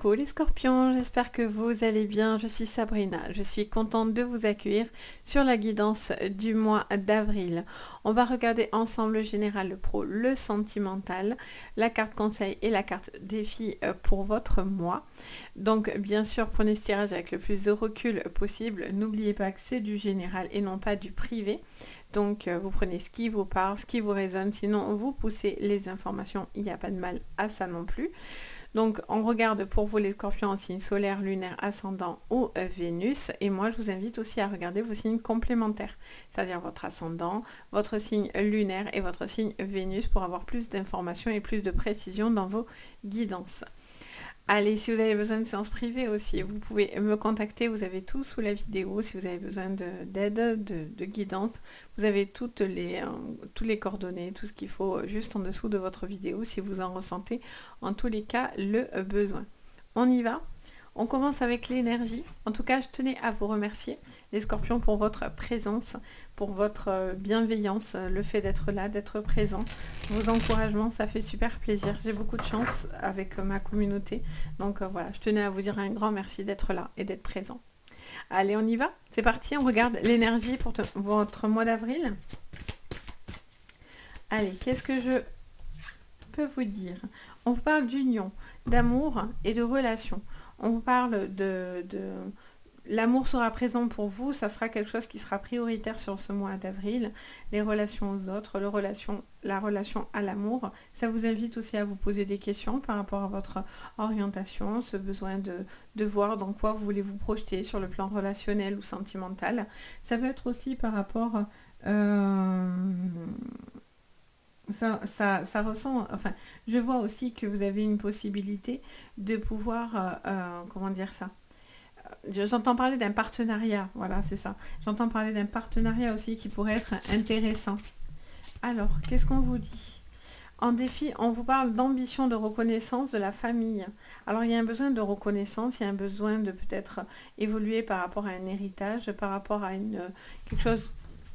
Coucou les scorpions, j'espère que vous allez bien, je suis Sabrina, je suis contente de vous accueillir sur la guidance du mois d'avril. On va regarder ensemble le général, le pro, le sentimental, la carte conseil et la carte défi pour votre mois. Donc bien sûr, prenez ce tirage avec le plus de recul possible, n'oubliez pas que c'est du général et non pas du privé. Donc vous prenez ce qui vous parle, ce qui vous résonne, sinon vous poussez les informations, il n'y a pas de mal à ça non plus. Donc on regarde pour vous les scorpions en signe solaire, lunaire, ascendant ou Vénus. Et moi je vous invite aussi à regarder vos signes complémentaires, c'est-à-dire votre ascendant, votre signe lunaire et votre signe Vénus pour avoir plus d'informations et plus de précision dans vos guidances. Allez, si vous avez besoin de séances privées aussi, vous pouvez me contacter, vous avez tout sous la vidéo. Si vous avez besoin d'aide, de guidance, vous avez tous les coordonnées, tout ce qu'il faut juste en dessous de votre vidéo si vous en ressentez en tous les cas le besoin. On y va ? On commence avec l'énergie. En tout cas, je tenais à vous remercier, les scorpions, pour votre présence, pour votre bienveillance, le fait d'être là, d'être présent. Vos encouragements, ça fait super plaisir. J'ai beaucoup de chance avec ma communauté. Donc voilà, je tenais à vous dire un grand merci d'être là et d'être présent. Allez, on y va ? C'est parti, on regarde l'énergie pour votre mois d'avril. Allez, qu'est-ce que je peux vous dire ? On vous parle d'union, d'amour et de relation. On vous parle de l'amour sera présent pour vous, ça sera quelque chose qui sera prioritaire sur ce mois d'avril. Les relations aux autres, la relation à l'amour, ça vous invite aussi à vous poser des questions par rapport à votre orientation, ce besoin de voir dans quoi vous voulez vous projeter sur le plan relationnel ou sentimental. Ça peut être aussi par rapport... Ça ressent, enfin, je vois aussi que vous avez une possibilité de pouvoir, comment dire ça, j'entends parler d'un partenariat, voilà, c'est ça. J'entends parler d'un partenariat aussi qui pourrait être intéressant. Alors, qu'est-ce qu'on vous dit ? En défi, on vous parle d'ambition, de reconnaissance de la famille. Alors, il y a un besoin de reconnaissance, il y a un besoin de peut-être évoluer par rapport à un héritage, par rapport à quelque chose,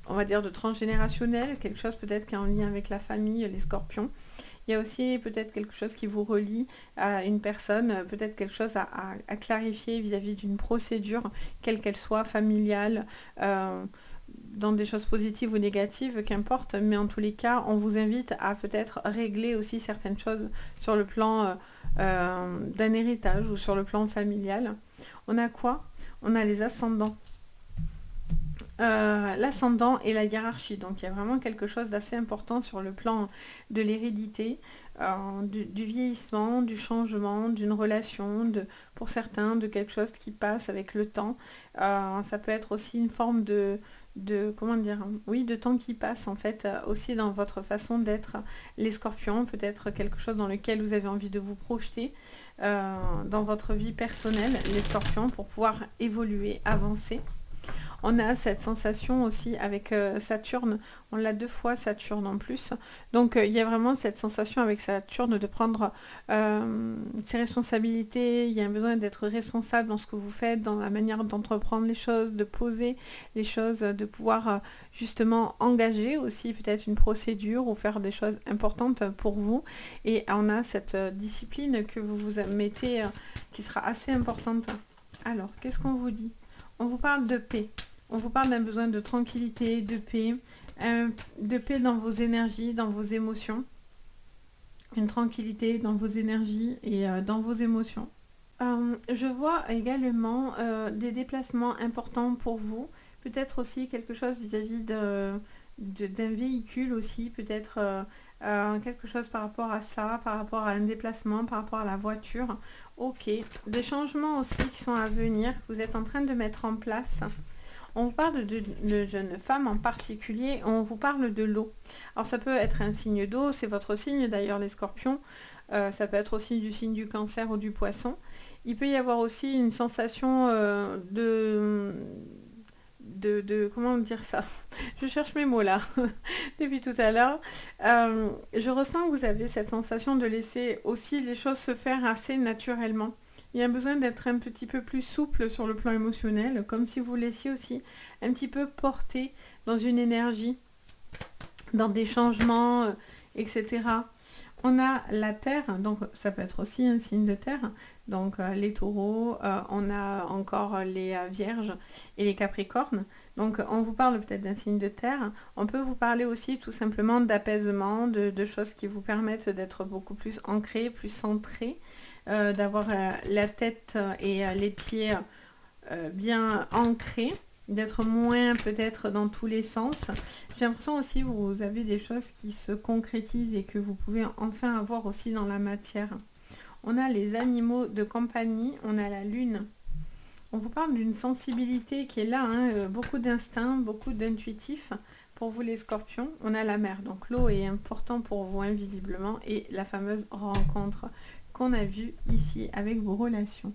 on va dire, de transgénérationnel, quelque chose peut-être qui est en lien avec la famille, les scorpions. Il y a aussi peut-être quelque chose qui vous relie à une personne, peut-être quelque chose à clarifier vis-à-vis d'une procédure, quelle qu'elle soit, familiale, dans des choses positives ou négatives, qu'importe. Mais en tous les cas, on vous invite à peut-être régler aussi certaines choses sur le plan d'un héritage ou sur le plan familial. On a quoi ? On a les ascendants. L'ascendant et la hiérarchie, donc il y a vraiment quelque chose d'assez important sur le plan de l'hérédité, du vieillissement, du changement, d'une relation, pour certains, de quelque chose qui passe avec le temps. Ça peut être aussi une forme comment dire, oui, de temps qui passe en fait, aussi dans votre façon d'être les scorpions, peut-être quelque chose dans lequel vous avez envie de vous projeter dans votre vie personnelle, les scorpions, pour pouvoir évoluer, avancer. On a cette sensation aussi avec Saturne, on l'a 2 fois Saturne en plus, donc il y a vraiment cette sensation avec Saturne de prendre ses responsabilités, il y a un besoin d'être responsable dans ce que vous faites, dans la manière d'entreprendre les choses, de poser les choses, de pouvoir justement engager aussi peut-être une procédure ou faire des choses importantes pour vous. Et on a cette discipline que vous vous mettez qui sera assez importante. Alors, qu'est-ce qu'on vous dit ? On vous parle de paix. On vous parle d'un besoin de tranquillité, de paix dans vos énergies, dans vos émotions. Une tranquillité dans vos énergies et dans vos émotions. Je vois également des déplacements importants pour vous. Peut-être aussi quelque chose vis-à-vis d'un véhicule aussi. Peut-être quelque chose par rapport à ça, par rapport à un déplacement, par rapport à la voiture. Ok. Des changements aussi qui sont à venir, que vous êtes en train de mettre en place. On vous parle de jeunes femmes en particulier, on vous parle de l'eau. Alors ça peut être un signe d'eau, c'est votre signe d'ailleurs les scorpions, ça peut être aussi du signe du cancer ou du poisson. Il peut y avoir aussi une sensation comment dire ça ? Je cherche mes mots là, depuis tout à l'heure. Je ressens que vous avez cette sensation de laisser aussi les choses se faire assez naturellement. Il y a besoin d'être un petit peu plus souple sur le plan émotionnel, comme si vous laissiez aussi un petit peu porter dans une énergie, dans des changements, etc. On a la terre, donc ça peut être aussi un signe de terre, donc les taureaux, on a encore les vierges et les capricornes. Donc on vous parle peut-être d'un signe de terre. On peut vous parler aussi tout simplement d'apaisement, de choses qui vous permettent d'être beaucoup plus ancré, plus centré, d'avoir la tête et les pieds bien ancrés, d'être moins peut-être dans tous les sens. J'ai l'impression aussi que vous avez des choses qui se concrétisent et que vous pouvez enfin avoir aussi dans la matière. On a les animaux de compagnie, on a la lune. On vous parle d'une sensibilité qui est là, hein, beaucoup d'instinct, beaucoup d'intuitif. Pour vous les scorpions, on a la mer. Donc l'eau est important pour vous invisiblement et la fameuse rencontre qu'on a vue ici avec vos relations.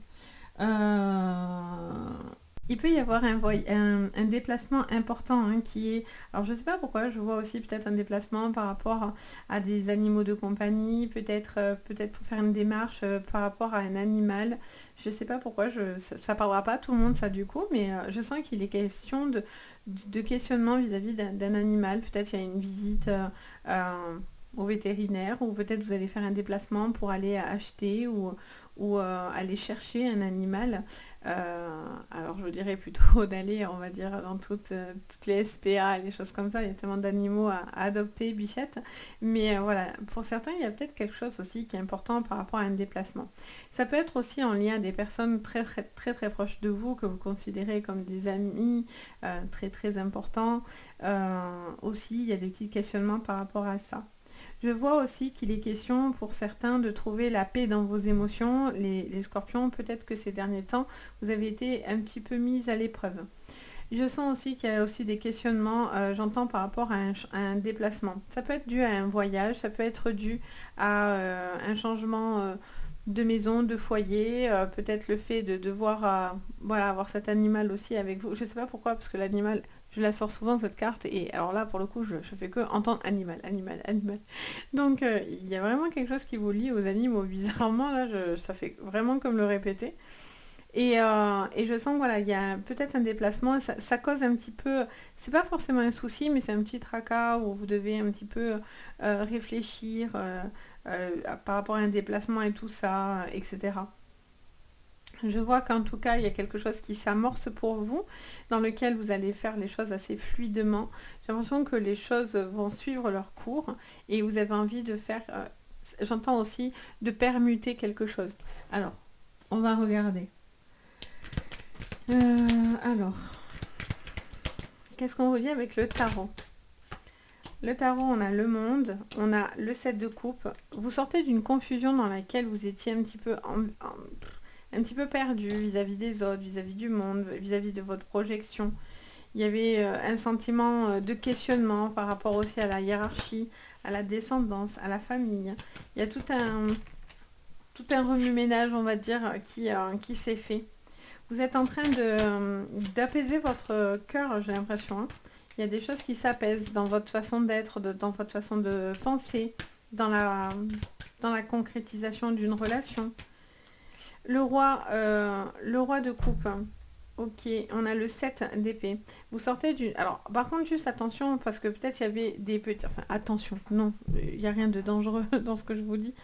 Il peut y avoir un déplacement important hein, qui est... Alors je ne sais pas pourquoi, je vois aussi peut-être un déplacement par rapport à des animaux de compagnie, peut-être pour faire une démarche par rapport à un animal. Je ne sais pas pourquoi, ça ne parlera pas à tout le monde ça du coup, mais je sens qu'il est question de questionnement vis-à-vis d'un animal. Peut-être il y a une visite au vétérinaire ou peut-être vous allez faire un déplacement pour aller acheter ou aller chercher un animal. Alors je dirais plutôt d'aller, on va dire, dans toutes les SPA, les choses comme ça, il y a tellement d'animaux à adopter, bichettes, mais voilà, pour certains, il y a peut-être quelque chose aussi qui est important par rapport à un déplacement. Ça peut être aussi en lien à des personnes très très très très proches de vous, que vous considérez comme des amis, très très importants. Aussi, il y a des petits questionnements par rapport à ça. Je vois aussi qu'il est question pour certains de trouver la paix dans vos émotions. Les scorpions, peut-être que ces derniers temps, vous avez été un petit peu mis à l'épreuve. Je sens aussi qu'il y a aussi des questionnements, j'entends par rapport à un déplacement. Ça peut être dû à un voyage, ça peut être dû à un changement de maison, de foyer, peut-être le fait de devoir voilà, avoir cet animal aussi avec vous. Je ne sais pas pourquoi, parce que l'animal, je la sors souvent cette carte, et alors là, pour le coup, je fais que entendre animal, animal, animal. Donc, il y a vraiment quelque chose qui vous lie aux animaux. Bizarrement, là, ça fait vraiment comme le répéter. Et je sens que voilà, il y a peut-être un déplacement, ça cause un petit peu, c'est pas forcément un souci, mais c'est un petit tracas où vous devez un petit peu réfléchir par rapport à un déplacement et tout ça, etc. Je vois qu'en tout cas, il y a quelque chose qui s'amorce pour vous, dans lequel vous allez faire les choses assez fluidement. J'ai l'impression que les choses vont suivre leur cours et vous avez envie de faire, j'entends aussi, de permuter quelque chose. Alors, on va regarder. Alors, qu'est-ce qu'on vous dit avec le tarot? Le tarot, on a le monde, on a le 7 de coupe. Vous sortez d'une confusion dans laquelle vous étiez un petit peu, un petit peu perdu vis-à-vis des autres, vis-à-vis du monde, vis-à-vis de votre projection. Il y avait un sentiment de questionnement par rapport aussi à la hiérarchie, à la descendance, à la famille. Il y a tout un remue-ménage, on va dire, qui s'est fait. Vous êtes en train d'apaiser votre cœur, j'ai l'impression. Hein. Il y a des choses qui s'apaisent dans votre façon d'être, dans votre façon de penser, dans la concrétisation d'une relation. Le roi de coupe. Ok, on a le 7 d'épée. Vous sortez du... Alors, par contre, juste attention, parce que peut-être il y avait des petits... Enfin, attention, non, il n'y a rien de dangereux dans ce que je vous dis.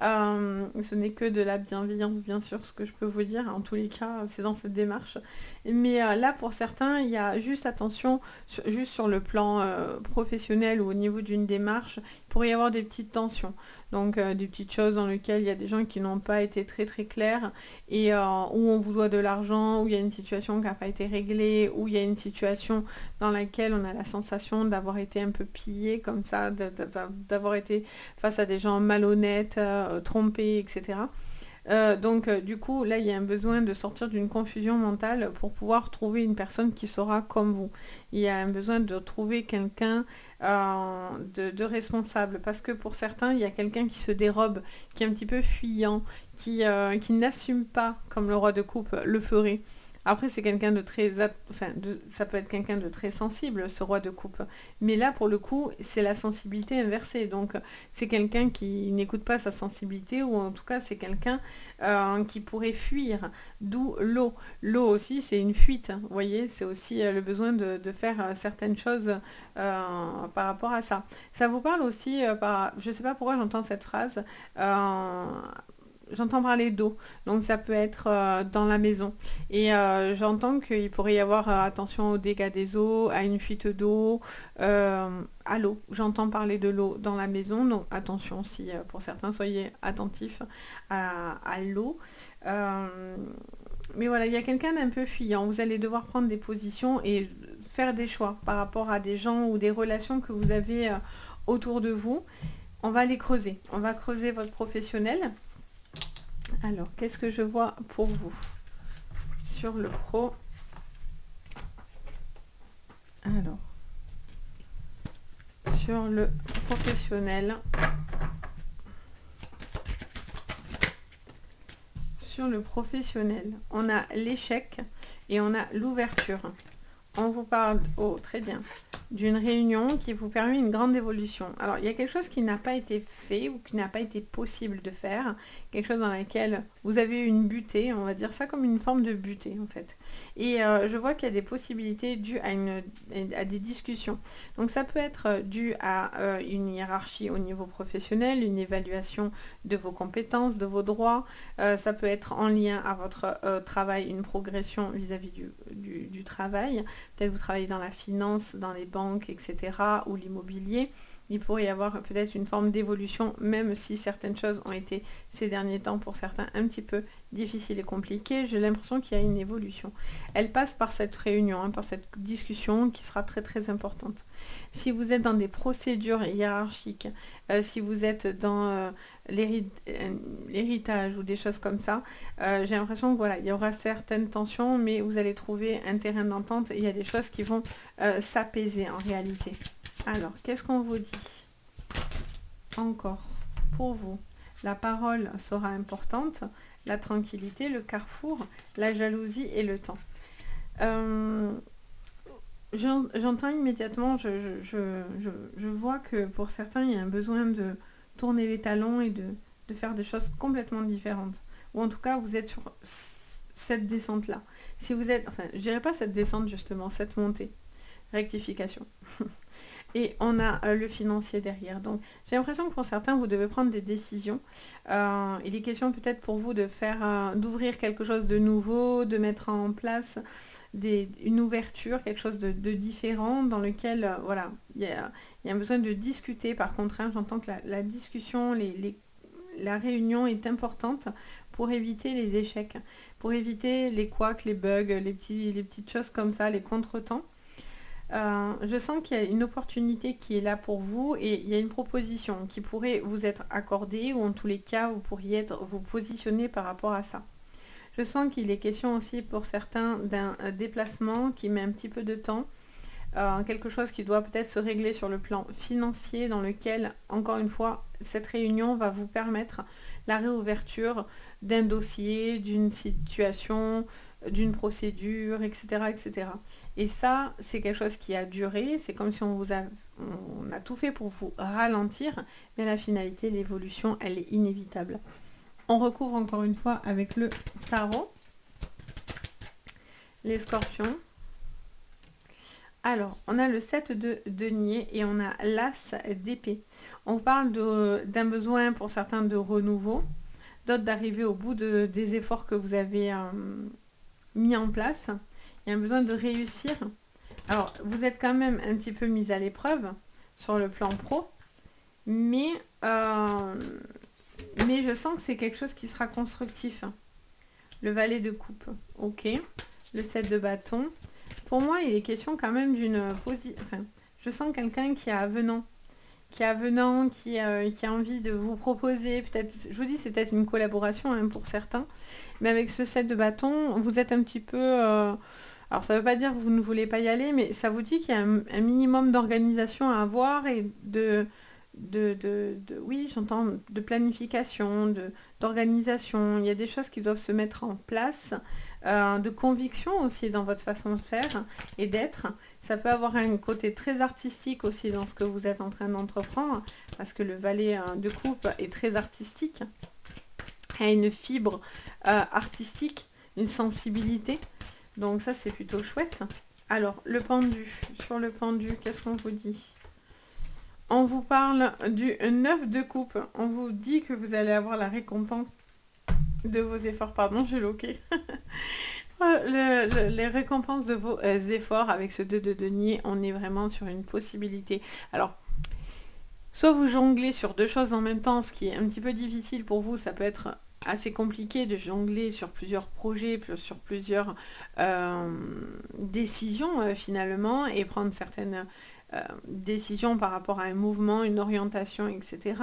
Ce n'est que de la bienveillance, bien sûr, ce que je peux vous dire. En tous les cas, c'est dans cette démarche. Mais là, pour certains, il y a juste attention, juste sur le plan professionnel ou au niveau d'une démarche, il pourrait y avoir des petites tensions. Donc, des petites choses dans lesquelles il y a des gens qui n'ont pas été très très clairs et où on vous doit de l'argent, où il y a une situation qui n'a pas été réglée, où il y a une situation dans laquelle on a la sensation d'avoir été un peu pillé comme ça, d'avoir été face à des gens malhonnêtes, trompés, etc. Donc du coup, là, il y a un besoin de sortir d'une confusion mentale pour pouvoir trouver une personne qui sera comme vous. Il y a un besoin de trouver quelqu'un de responsable, parce que pour certains, il y a quelqu'un qui se dérobe, qui est un petit peu fuyant, qui n'assume pas, comme le roi de coupe le ferait, Après, c'est quelqu'un de très... Enfin, ça peut être quelqu'un de très sensible, ce roi de coupe. Mais là, pour le coup, c'est la sensibilité inversée. Donc, c'est quelqu'un qui n'écoute pas sa sensibilité, ou en tout cas, c'est quelqu'un qui pourrait fuir. D'où l'eau. L'eau aussi, c'est une fuite. Vous voyez, c'est aussi le besoin de faire certaines choses par rapport à ça. Ça vous parle aussi, je ne sais pas pourquoi j'entends cette phrase, j'entends parler d'eau, donc ça peut être dans la maison. Et j'entends qu'il pourrait y avoir attention aux dégâts des eaux, à une fuite d'eau, à l'eau. J'entends parler de l'eau dans la maison, donc attention si pour certains, soyez attentifs à l'eau. Mais voilà, il y a quelqu'un d'un peu fuyant. Vous allez devoir prendre des positions et faire des choix par rapport à des gens ou des relations que vous avez autour de vous. On va les creuser. On va creuser votre professionnel. Alors, qu'est-ce que je vois pour vous sur le pro? Alors, sur le professionnel. Sur le professionnel, on a l'échec et on a l'ouverture. On vous parle, oh très bien, d'une réunion qui vous permet une grande évolution. Alors, il y a quelque chose qui n'a pas été fait ou qui n'a pas été possible de faire, quelque chose dans laquelle vous avez eu une butée, on va dire ça comme une forme de butée en fait. Et je vois qu'il y a des possibilités dues à des discussions. Donc ça peut être dû à une hiérarchie au niveau professionnel, une évaluation de vos compétences, de vos droits. Ça peut être en lien à votre travail, une progression vis-à-vis du travail. Peut-être vous travaillez dans la finance, dans les banques, etc. ou l'immobilier. Il pourrait y avoir peut-être une forme d'évolution, même si certaines choses ont été ces derniers temps pour certains un petit peu difficiles et compliquées. J'ai l'impression qu'il y a une évolution. Elle passe par cette réunion, par cette discussion qui sera très très importante. Si vous êtes dans des procédures hiérarchiques, si vous êtes dans l'héritage ou des choses comme ça, j'ai l'impression que voilà, il y aura certaines tensions, mais vous allez trouver un terrain d'entente et il y a des choses qui vont s'apaiser en réalité. Alors, qu'est-ce qu'on vous dit? Encore, pour vous, la parole sera importante, la tranquillité, le carrefour, la jalousie et le temps. J'entends immédiatement, je vois que pour certains, il y a un besoin de tourner les talons et de faire des choses complètement différentes. Ou en tout cas, vous êtes sur cette descente-là. Si vous êtes, enfin, je dirais pas cette descente justement, cette montée. Rectification. Et on a le financier derrière. Donc j'ai l'impression que pour certains, vous devez prendre des décisions. Il est question peut-être pour vous de faire, d'ouvrir quelque chose de nouveau, de mettre en place une ouverture, quelque chose de différent dans lequel, voilà, il y a un besoin de discuter. Par contre, hein, j'entends que la discussion, la réunion est importante pour éviter les échecs, pour éviter les couacs, les bugs, les petites choses comme ça, les contretemps. Je sens qu'il y a une opportunité qui est là pour vous et il y a une proposition qui pourrait vous être accordée ou en tous les cas vous pourriez vous positionner par rapport à ça. Je sens qu'il est question aussi pour certains d'un déplacement qui met un petit peu de temps, quelque chose qui doit peut-être se régler sur le plan financier dans lequel, encore une fois, cette réunion va vous permettre la réouverture d'un dossier, d'une situation, d'une procédure, etc., etc. Et ça, c'est quelque chose qui a duré, c'est comme si on a tout fait pour vous ralentir, mais la finalité, l'évolution, elle est inévitable. On recouvre encore une fois avec le tarot, les scorpions. Alors, on a le 7 de denier et on a l'as d'épée. On parle d'un besoin pour certains de renouveau, d'autres d'arriver au bout des efforts que vous avez mis en place. Il y a un besoin de réussir. Alors, vous êtes quand même un petit peu mis à l'épreuve sur le plan pro, mais je sens que c'est quelque chose qui sera constructif. Le valet de coupe, ok. Le 7 de bâton. Pour moi, il est question quand même d'une position... Enfin, je sens quelqu'un qui est avenant, qui a envie de vous proposer, peut-être, je vous dis, c'est peut-être une collaboration hein, pour certains, mais avec ce 7 de bâton, vous êtes un petit peu... alors, ça ne veut pas dire que vous ne voulez pas y aller, mais ça vous dit qu'il y a un minimum d'organisation à avoir et oui, j'entends de planification, d'organisation. Il y a des choses qui doivent se mettre en place, de conviction aussi dans votre façon de faire et d'être. Ça peut avoir un côté très artistique aussi dans ce que vous êtes en train d'entreprendre, parce que le valet de coupe est très artistique, a une fibre artistique, une sensibilité. Donc ça, c'est plutôt chouette. Alors, le pendu. Sur le pendu, qu'est-ce qu'on vous dit? On vous parle du 9 de coupe. On vous dit que vous allez avoir la récompense de vos efforts. Pardon, j'ai loqué. Les récompenses de vos efforts avec ce 2 de denier, on est vraiment sur une possibilité. Alors, soit vous jonglez sur deux choses en même temps, ce qui est un petit peu difficile pour vous, ça peut être assez compliqué de jongler sur plusieurs projets, sur plusieurs décisions finalement, et prendre certaines décisions par rapport à un mouvement, une orientation, etc.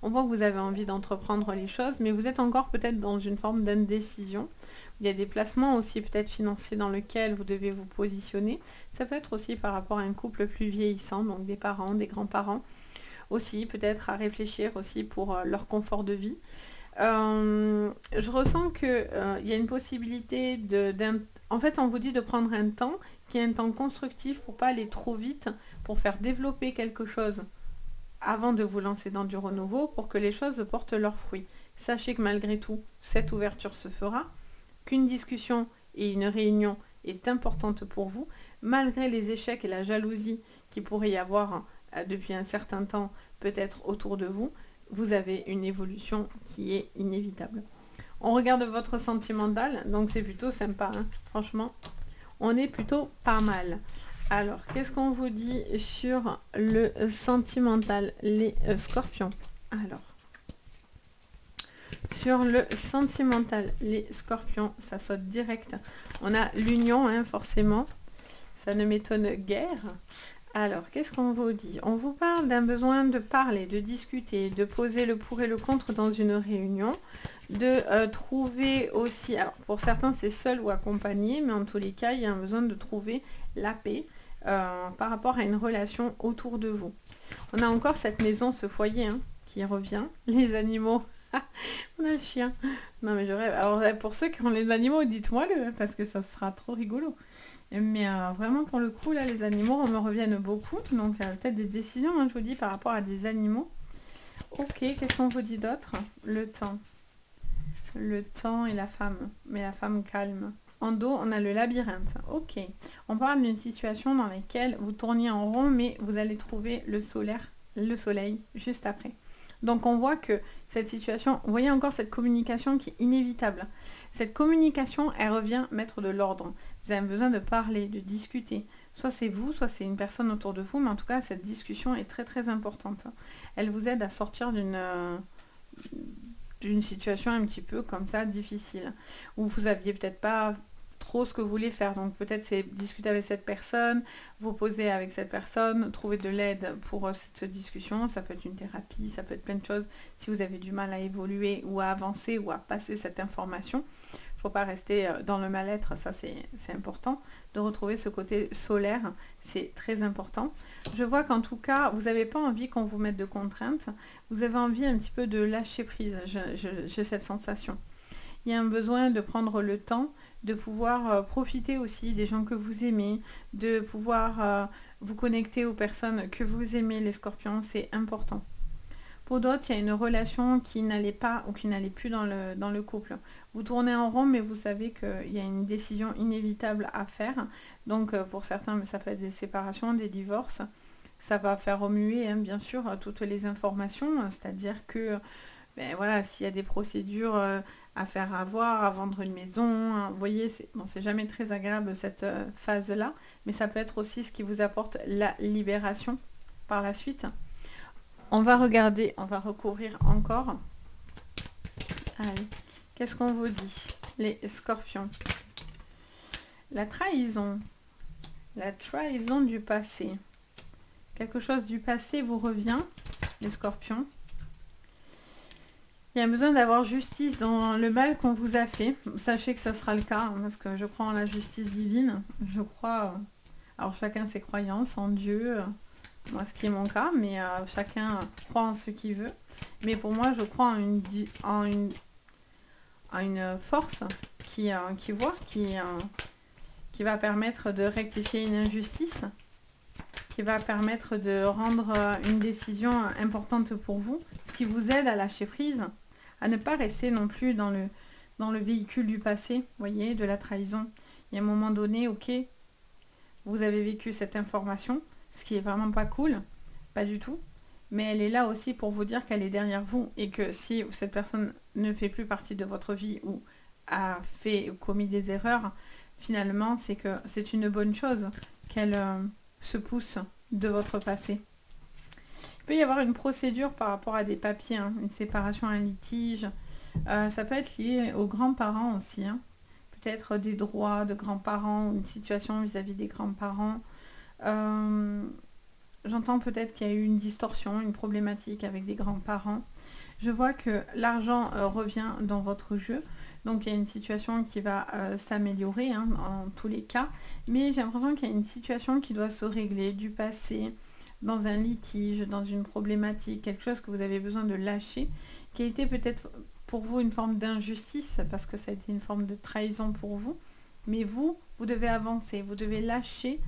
On voit que vous avez envie d'entreprendre les choses, mais vous êtes encore peut-être dans une forme d'indécision. Il y a des placements aussi peut-être financiers dans lesquels vous devez vous positionner. Ça peut être aussi par rapport à un couple plus vieillissant, donc des parents, des grands-parents. Aussi peut-être à réfléchir aussi pour leur confort de vie. Je ressens qu'il y a une possibilité en fait, on vous dit de prendre un temps qui est un temps constructif pour pas aller trop vite, pour faire développer quelque chose avant de vous lancer dans du renouveau, pour que les choses portent leurs fruits. Sachez que malgré tout, cette ouverture se fera, qu'une discussion et une réunion est importante pour vous, malgré les échecs et la jalousie qui pourrait y avoir depuis un certain temps, peut-être autour de vous. Vous avez une évolution qui est inévitable. On regarde votre sentimental, donc c'est plutôt sympa, hein. Franchement, on est plutôt pas mal. Alors, qu'est-ce qu'on vous dit sur le sentimental, les scorpions? Alors, sur le sentimental, les scorpions, ça saute direct. On a l'union, hein, forcément. Ça ne m'étonne guère. Alors, qu'est-ce qu'on vous dit? On vous parle d'un besoin de parler, de discuter, de poser le pour et le contre dans une réunion, de trouver aussi, alors pour certains c'est seul ou accompagné, mais en tous les cas, il y a un besoin de trouver la paix par rapport à une relation autour de vous. On a encore cette maison, ce foyer hein, qui revient, les animaux. On a le chien. Non mais je rêve. Alors pour ceux qui ont les animaux, dites-moi-le, parce que ça sera trop rigolo. Mais vraiment pour le coup, là, les animaux me reviennent beaucoup. Donc peut-être des décisions, hein, je vous dis, par rapport à des animaux. Ok, qu'est-ce qu'on vous dit d'autre? Le temps. Le temps et la femme. Mais la femme calme. En dos, on a le labyrinthe. Ok. On parle d'une situation dans laquelle vous tourniez en rond, mais vous allez trouver le soleil juste après. Donc on voit que cette situation, vous voyez encore cette communication qui est inévitable. Cette communication, elle revient mettre de l'ordre. Vous avez besoin de parler, de discuter. Soit c'est vous, soit c'est une personne autour de vous, mais en tout cas, cette discussion est très très importante. Elle vous aide à sortir d'une situation un petit peu comme ça, difficile, où vous aviez peut-être pas trop ce que vous voulez faire. Donc peut-être c'est discuter avec cette personne, vous poser avec cette personne, trouver de l'aide pour cette discussion. Ça peut être une thérapie, ça peut être plein de choses si vous avez du mal à évoluer ou à avancer ou à passer cette information. Il ne faut pas rester dans le mal-être, ça c'est important. De retrouver ce côté solaire, c'est très important. Je vois qu'en tout cas, vous n'avez pas envie qu'on vous mette de contraintes, vous avez envie un petit peu de lâcher prise, j'ai cette sensation. Il y a un besoin de prendre le temps, de pouvoir profiter aussi des gens que vous aimez, de pouvoir vous connecter aux personnes que vous aimez, les scorpions, c'est important. Pour d'autres, il y a une relation qui n'allait pas ou qui n'allait plus dans le couple. Vous tournez en rond, mais vous savez qu'il y a une décision inévitable à faire. Donc pour certains, ça peut être des séparations, des divorces. Ça va faire remuer, hein, bien sûr, toutes les informations. C'est-à-dire que ben voilà, s'il y a des procédures à faire avoir, à vendre une maison, hein, vous voyez, c'est jamais très agréable cette phase-là, mais ça peut être aussi ce qui vous apporte la libération par la suite. On va regarder, on va recouvrir encore. Allez, qu'est-ce qu'on vous dit, les scorpions? La trahison du passé. Quelque chose du passé vous revient, les scorpions. Il y a besoin d'avoir justice dans le mal qu'on vous a fait. Sachez que ça sera le cas, hein, parce que je crois en la justice divine. Je crois, alors chacun ses croyances, en Dieu, moi ce qui est mon cas, mais chacun croit en ce qu'il veut. Mais pour moi, je crois en une force qui voit, qui va permettre de rectifier une injustice, qui va permettre de rendre une décision importante pour vous, ce qui vous aide à lâcher prise, à ne pas rester non plus dans le véhicule du passé, vous voyez, de la trahison. Il y a un moment donné, ok, vous avez vécu cette information, ce qui est vraiment pas cool, pas du tout, mais elle est là aussi pour vous dire qu'elle est derrière vous et que si cette personne ne fait plus partie de votre vie ou a fait ou commis des erreurs, finalement, c'est que c'est une bonne chose qu'elle se pousse de votre passé. Il peut y avoir une procédure par rapport à des papiers, hein, une séparation, un litige. Ça peut être lié aux grands-parents aussi, hein. Peut-être des droits de grands-parents ou une situation vis-à-vis des grands-parents. J'entends peut-être qu'il y a eu une distorsion, une problématique avec des grands-parents. Je vois que l'argent revient dans votre jeu, donc il y a une situation qui va s'améliorer, hein, en tous les cas, mais j'ai l'impression qu'il y a une situation qui doit se régler du passé, dans un litige, dans une problématique, quelque chose que vous avez besoin de lâcher, qui a été peut-être pour vous une forme d'injustice, parce que ça a été une forme de trahison pour vous, mais vous devez avancer, vous devez lâcher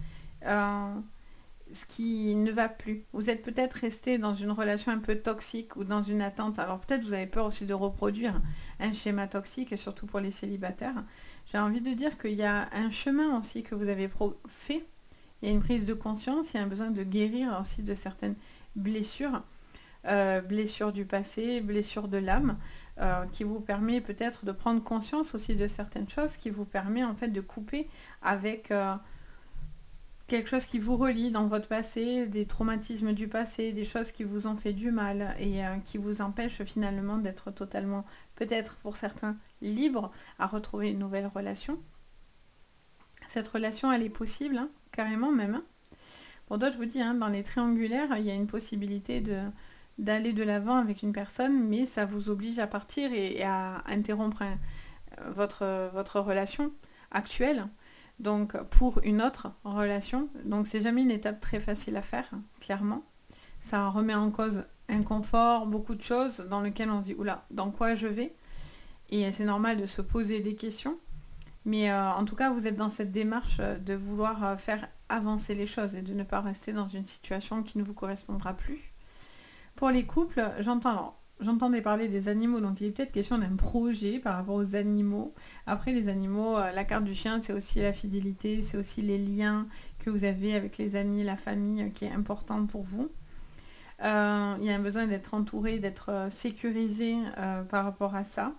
ce qui ne va plus. Vous êtes peut-être resté dans une relation un peu toxique ou dans une attente. Alors peut-être vous avez peur aussi de reproduire un schéma toxique, et surtout pour les célibataires. J'ai envie de dire qu'il y a un chemin aussi que vous avez fait. Il y a une prise de conscience, il y a un besoin de guérir aussi de certaines blessures. Blessures du passé, blessures de l'âme, qui vous permet peut-être de prendre conscience aussi de certaines choses, qui vous permet en fait de couper avec quelque chose qui vous relie dans votre passé, des traumatismes du passé, des choses qui vous ont fait du mal et qui vous empêchent finalement d'être totalement, peut-être pour certains, libre à retrouver une nouvelle relation. Cette relation, elle est possible, hein, carrément même. Hein. Pour d'autres, je vous dis, hein, dans les triangulaires, il y a une possibilité d'aller de l'avant avec une personne, mais ça vous oblige à partir et à interrompre votre relation actuelle. Donc pour une autre relation, donc c'est jamais une étape très facile à faire, hein, clairement. Ça remet en cause un confort, beaucoup de choses dans lesquelles on se dit oula, dans quoi je vais? Et c'est normal de se poser des questions. Mais en tout cas, vous êtes dans cette démarche de vouloir faire avancer les choses et de ne pas rester dans une situation qui ne vous correspondra plus. Pour les couples, j'entendais parler des animaux, donc il est peut-être question d'un projet par rapport aux animaux. Après, les animaux, la carte du chien, c'est aussi la fidélité, c'est aussi les liens que vous avez avec les amis, la famille, qui est important pour vous. Il y a un besoin d'être entouré, d'être sécurisé par rapport à ça.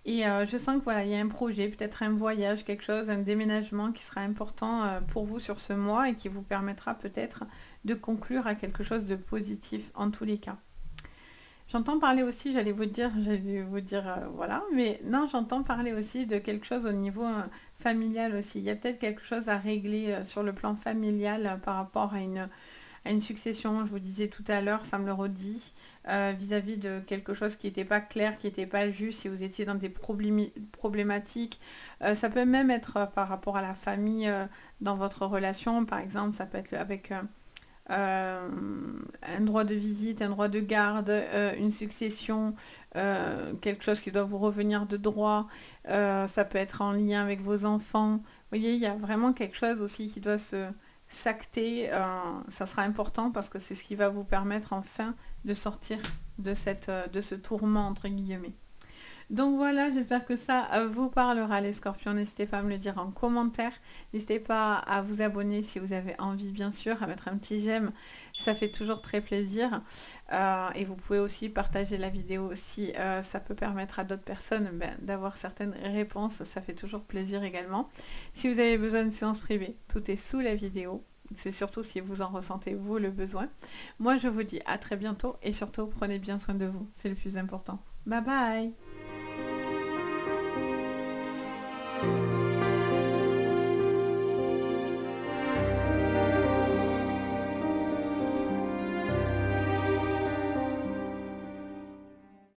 Et je sens que voilà, il y a un projet, peut-être un voyage, quelque chose, un déménagement qui sera important pour vous sur ce mois et qui vous permettra peut-être de conclure à quelque chose de positif en tous les cas. J'entends parler aussi, j'allais vous dire voilà, mais non, j'entends parler aussi de quelque chose au niveau familial aussi. Il y a peut-être quelque chose à régler sur le plan familial par rapport à une succession, je vous disais tout à l'heure, ça me le redit, vis-à-vis de quelque chose qui n'était pas clair, qui n'était pas juste, si vous étiez dans des problématiques. Ça peut même être par rapport à la famille dans votre relation, par exemple, ça peut être avec un droit de visite, un droit de garde, une succession, quelque chose qui doit vous revenir de droit, ça peut être en lien avec vos enfants. Vous voyez, il y a vraiment quelque chose aussi qui doit s'acter, ça sera important parce que c'est ce qui va vous permettre enfin de sortir de ce tourment entre guillemets. Donc voilà, j'espère que ça vous parlera les scorpions. N'hésitez pas à me le dire en commentaire. N'hésitez pas à vous abonner si vous avez envie, bien sûr, à mettre un petit j'aime. Ça fait toujours très plaisir. Et vous pouvez aussi partager la vidéo si ça peut permettre à d'autres personnes d'avoir certaines réponses. Ça fait toujours plaisir également. Si vous avez besoin de séance privée, tout est sous la vidéo. C'est surtout si vous en ressentez, vous, le besoin. Moi, je vous dis à très bientôt et surtout, prenez bien soin de vous. C'est le plus important. Bye bye!